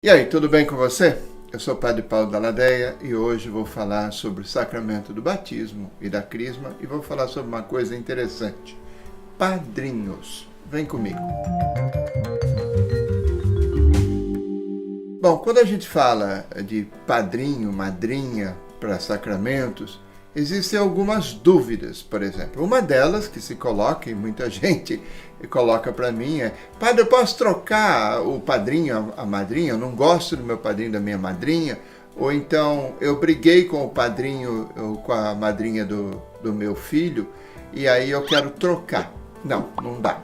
E aí, tudo bem com você? Eu sou o Padre Paulo da Ladeia e hoje vou falar sobre o sacramento do batismo e da crisma e vou falar sobre uma coisa interessante: padrinhos. Vem comigo. Bom, quando a gente fala de padrinho, madrinha para sacramentos, existem algumas dúvidas, por exemplo. Uma delas que se coloca, e muita gente coloca para mim, é: Padre, eu posso trocar o padrinho, a madrinha? Eu não gosto do meu padrinho, da minha madrinha. Ou então, eu briguei com o padrinho, com a madrinha do meu filho, e aí eu quero trocar. Não, não dá.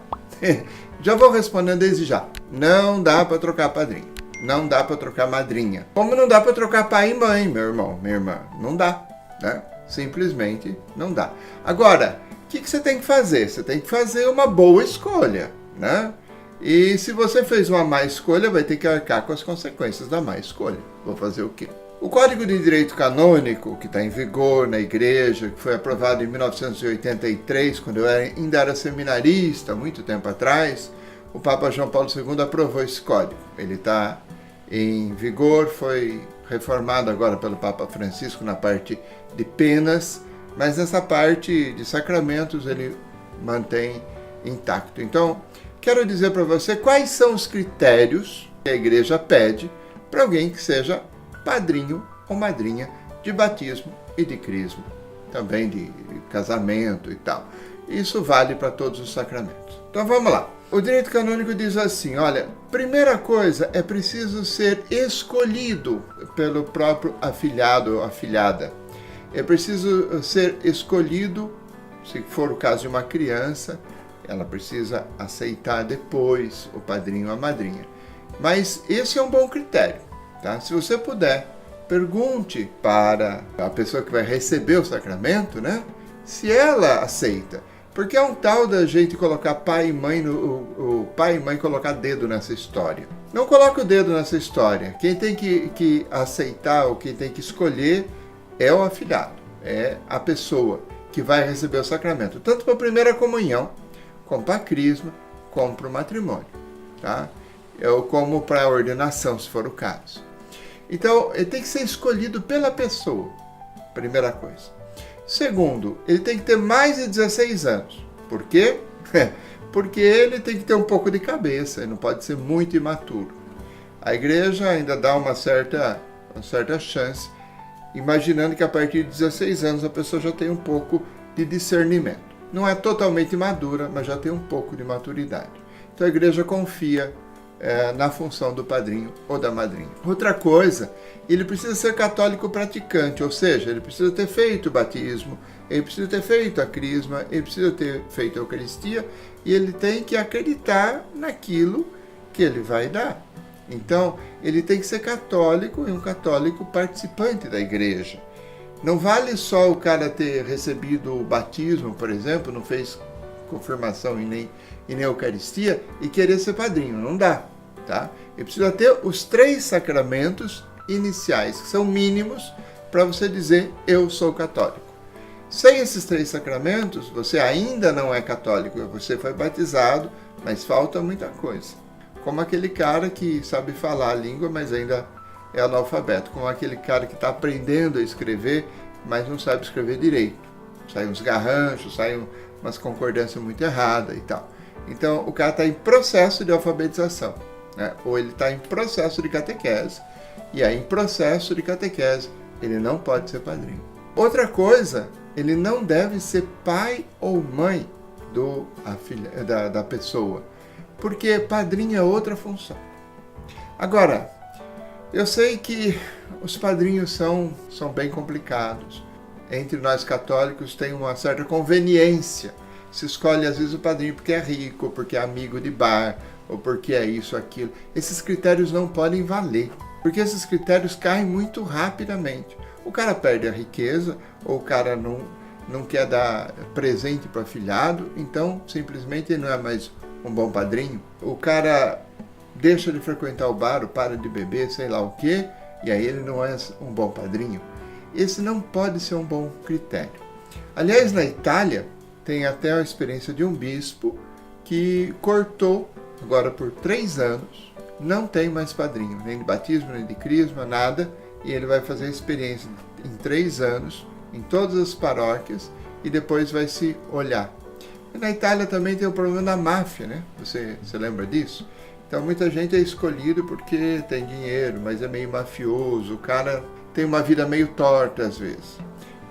Já vou respondendo desde já. Não dá para trocar padrinho. Não dá para trocar madrinha. Como não dá para trocar pai e mãe, meu irmão, minha irmã? Não dá, né? Simplesmente não dá. Agora, o que você tem que fazer? Você tem que fazer uma boa escolha, né? E se você fez uma má escolha, vai ter que arcar com as consequências da má escolha. Vou fazer o quê? O Código de Direito Canônico, que está em vigor na Igreja, que foi aprovado em 1983, quando eu ainda era seminarista, muito tempo atrás, o Papa João Paulo II aprovou esse código. Ele está em vigor, foi reformado agora pelo Papa Francisco na parte de penas, mas nessa parte de sacramentos ele mantém intacto. Então, quero dizer para você quais são os critérios que a Igreja pede para alguém que seja padrinho ou madrinha de batismo e de crisma, também de casamento e tal. Isso vale para todos os sacramentos. Então vamos lá. O direito canônico diz assim, olha, primeira coisa, é preciso ser escolhido pelo próprio afilhado ou afilhada. É preciso ser escolhido, se for o caso de uma criança, ela precisa aceitar depois o padrinho ou a madrinha. Mas esse é um bom critério, tá? Se você puder, pergunte para a pessoa que vai receber o sacramento, né? Se ela aceita. Porque é um tal da gente colocar pai e mãe, o pai e mãe colocar dedo nessa história. Não coloque o dedo nessa história. Quem tem que aceitar ou quem tem que escolher é o afilhado, é a pessoa que vai receber o sacramento. Tanto para a primeira comunhão, como para a crisma, como para o matrimônio. Tá? Ou como para a ordenação, se for o caso. Então, ele tem que ser escolhido pela pessoa, primeira coisa. Segundo, ele tem que ter mais de 16 anos. Por quê? Porque ele tem que ter um pouco de cabeça, ele não pode ser muito imaturo. A igreja ainda dá uma certa chance, imaginando que a partir de 16 anos a pessoa já tem um pouco de discernimento. Não é totalmente madura, mas já tem um pouco de maturidade. Então a igreja confia na função do padrinho ou da madrinha. Outra coisa, ele precisa ser católico praticante, ou seja, ele precisa ter feito o batismo, ele precisa ter feito a crisma, ele precisa ter feito a Eucaristia e ele tem que acreditar naquilo que ele vai dar. Então, ele tem que ser católico e um católico participante da igreja. Não vale só o cara ter recebido o batismo, por exemplo, não fez confirmação e nem Eucaristia e querer ser padrinho, não dá. Tá? Ele precisa ter os 3 sacramentos iniciais, que são mínimos para você dizer eu sou católico. Sem esses 3 sacramentos, você ainda não é católico, você foi batizado, mas falta muita coisa. Como aquele cara que sabe falar a língua, mas ainda é analfabeto. Como aquele cara que está aprendendo a escrever, mas não sabe escrever direito. Sai uns garranchos, sai umas concordâncias muito erradas e tal. Então, o cara está em processo de alfabetização. Ou ele está em processo de catequese, e aí em processo de catequese ele não pode ser padrinho. Outra coisa, ele não deve ser pai ou mãe da pessoa, porque padrinho é outra função. Agora, eu sei que os padrinhos são bem complicados. Entre nós católicos tem uma certa conveniência. Se escolhe às vezes o padrinho porque é rico, porque é amigo de bar, ou porque é isso, aquilo. Esses critérios não podem valer, porque esses critérios caem muito rapidamente. O cara perde a riqueza, ou o cara não quer dar presente para o afilhado, então simplesmente ele não é mais um bom padrinho. O cara deixa de frequentar o bar, ou para de beber, sei lá o quê, e aí ele não é um bom padrinho. Esse não pode ser um bom critério. Aliás, na Itália, tem até a experiência de um bispo que cortou, agora por 3 anos, não tem mais padrinho, nem de batismo, nem de crisma, nada, e ele vai fazer a experiência em 3 anos, em todas as paróquias, e depois vai se olhar. E na Itália também tem o problema da máfia, né? Você lembra disso? Então muita gente é escolhido porque tem dinheiro, mas é meio mafioso, o cara tem uma vida meio torta às vezes.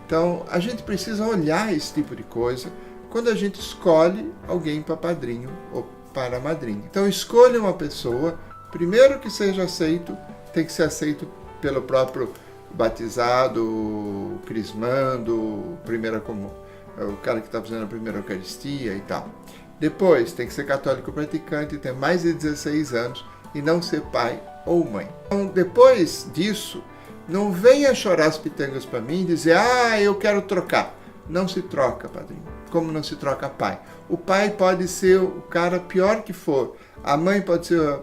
Então a gente precisa olhar esse tipo de coisa quando a gente escolhe alguém para padrinho ou para madrinha. Então escolha uma pessoa, primeiro que seja aceito, tem que ser aceito pelo próprio batizado, crismando, primeira comum, o cara que está fazendo a primeira Eucaristia e tal. Depois, tem que ser católico praticante, ter mais de 16 anos e não ser pai ou mãe. Então, depois disso, não venha chorar as pitangas para mim e dizer, eu quero trocar. Não se troca, padrinho. Como não se troca pai? O pai pode ser o cara pior que for. A mãe pode ser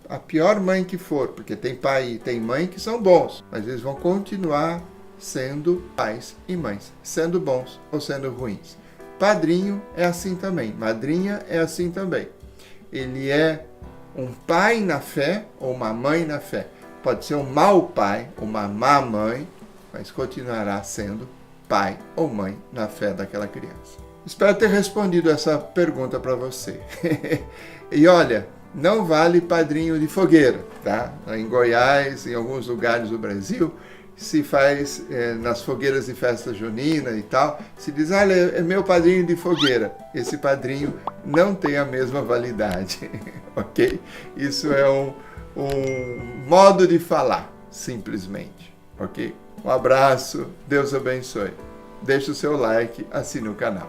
a pior mãe que for, porque tem pai e tem mãe que são bons, mas eles vão continuar sendo pais e mães, sendo bons ou sendo ruins. Padrinho é assim também, madrinha é assim também. Ele é um pai na fé ou uma mãe na fé. Pode ser um mau pai, uma má mãe, mas continuará sendo pai ou mãe na fé daquela criança. Espero ter respondido essa pergunta para você. E olha, não vale padrinho de fogueira, tá? Em Goiás, em alguns lugares do Brasil, se faz nas fogueiras de festa junina e tal, se diz, é meu padrinho de fogueira. Esse padrinho não tem a mesma validade, ok? Isso é um modo de falar, simplesmente, ok? Um abraço, Deus abençoe. Deixe o seu like, assine o canal.